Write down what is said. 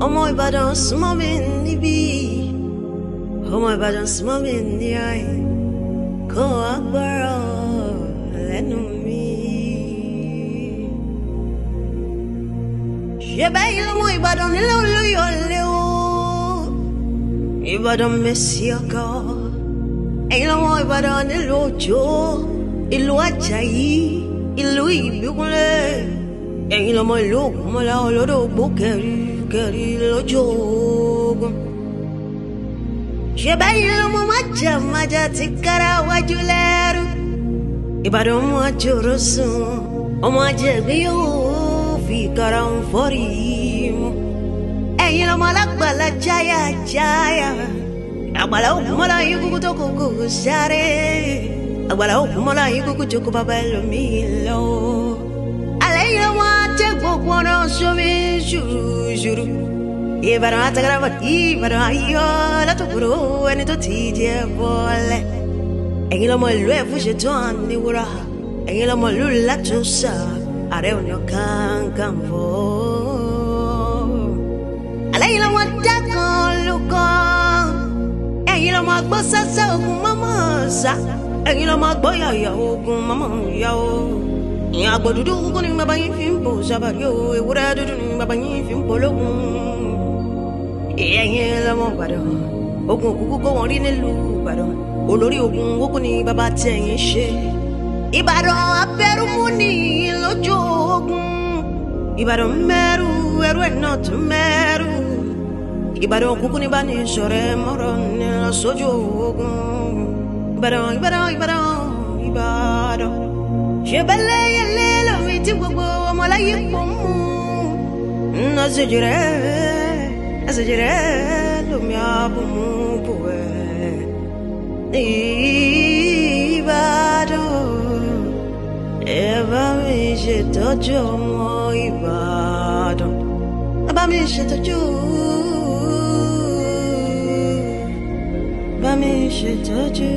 ọmọ Ìbàdàn súnmọ́ mi níbí, ọmọ Ìbàdàn súnmọ́ mi ní ayé, kó agbára lẹ́nu mi. Ṣé bẹ́ẹ̀ lọ́mọ Ìbàdàn nílé Olúyọ̀lé o, Ìbàdàn mẹ́sì ọkọ, ẹ̀yin lọ́mọ Ìbàdàn nílùú Òjó, ìlú Àjàyí, ìlú Ìbíkúnlé, ẹ̀yin lọ́mọ ìlú Ògúnmọ́lá olódò ògbó kẹ̀rí lójú ogun. Ṣé bẹ́ẹ̀ lọ́mọ májà ti kára wájú lẹ́rú, Ìbàdàn ọmọ àjòrò sùn, ọmọ àjẹgbé yóò fi kára ń fọ́rí mu. Ẹ̀yin lọ́mọ alágbàlá jáyà, àgbàlá Ògúnmọ́lá yín kúkú tó kókó sáré, àgbàlá Ògúnmọ́lá yín kúkú jókòó bàbá ẹlòmíì lọ. Alẹ́ yìí lọ́mọ àtẹ gbogbo ọ̀nà sómi ṣùrù. Ìbàdàn àtàkàrà Ìbàdàn ayọ̀ látòkòrò ẹni tó ti jẹ bọ́lẹ̀. Ẹ̀yin lọ́mọ ìlú Ẹ̀fúnṣetó àníwúrà, ẹ̀yin lọ́mọ ìlú Látòsà, Ààrẹ Ọ̀nà Kakanfò. Alẹ́ yìí lọ́mọ dákan lóko, ẹ̀yin lọ́mọ àgbọ̀ sásá ogun mọ́mọ́ sá, ẹ̀yin lọ́mọ àgbọ̀ yàyà ogun mọ́mọ́ yà o. Ìyẹn àgbọ̀ dúdú kúkú ni bàbá yín fi ń bò sábàrí o, ewúrẹ́ dúdú ni bàbá yín fi ń bò lógun. Ẹ̀yin lọ́mọ Ìbàdàn, ogun òkúkú kó wọn rí nílùú Ìbàdàn, olórí ogun kúkú ni bàbá tí ẹ̀yin ṣe. Ìbàdàn abẹ́rùmú ni lójú ogun, Ìbàdàn mẹ́rù ẹrú ẹ̀ náà tún mẹ́rù. Ìbàdàn kúkú ní bá ní sọ̀rẹ́ mọ́rọ̀ ní sójú ogun. Ìbàdàn ṣe bẹ́lẹ̀ yẹlé lómi tí gbogbo ọmọláyé pọ̀ mú. Ẹsẹ̀jẹ̀rẹ̀ lómi àbùmú bò ẹ̀. Ìbàdàn ẹ bá mi ṣètọ́jú ọmọ Ìbàdàn, ẹ bá mi ṣètọ́jú. Bá mi ṣètọ́jú.